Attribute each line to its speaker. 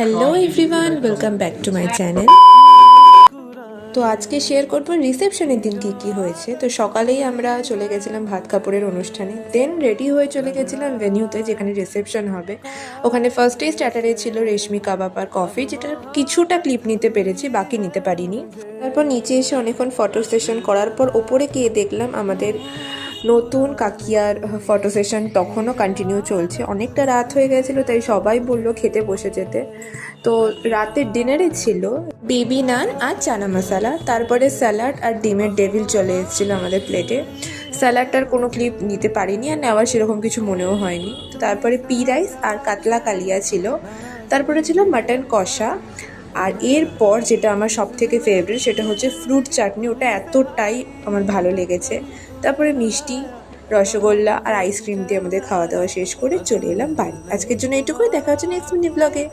Speaker 1: Hello everyone, welcome back to my channel. তো আজকে share করবো রিসেপশনের দিন কী হয়েছে। তো সকালেই আমরা চলে গেছিলাম ভাত কাপড়ের অনুষ্ঠানে, দেন রেডি হয়ে চলে গেছিলাম ভেনিউতে যেখানে রিসেপশন হবে। ওখানে ফার্স্টেই স্টার্টারে ছিল রেশমি কাবাব আর কফি, যেটা কিছুটা ক্লিপ নিতে পেরেছি, বাকি নিতে পারিনি। তারপর নিচে এসে অনেকক্ষণ ফটো সেশন করার পর ওপরে গিয়ে দেখলাম আমাদের নতুন কাকিয়ার ফটো সেশন তখনও কন্টিনিউ চলছে। অনেকটা রাত হয়ে গেছিলো, তাই সবাই বলল খেতে বসে যেতে। তো রাতের ডিনারে ছিল বেবি নান আর চানা মশলা, তারপরে স্যালাড আর ডিমের ডেভিল চলে এসেছিলো আমাদের প্লেটে। স্যালাডটার কোনো ক্লিপ নিতে পারিনি আর নেওয়ার সেরকম কিছু মনেও হয়নি। তারপরে পি রাইস আর কাতলা কালিয়া ছিল। তারপরে ছিল মাটন কষা। আর এরপর যেটা আমার সব থেকে ফেভারিট সেটা হচ্ছে ফ্রুট চাটনি, ওটা এতটাই আমার ভালো লেগেছে। তারপরে মিষ্টি, রসগোল্লা আর আইসক্রিম দিয়ে আমাদের খাওয়া দাওয়া শেষ করে চলে এলাম বাড়ি। আজকের জন্য এইটুকুই, দেখা হচ্ছে নেক্সট মিনি ব্লগে।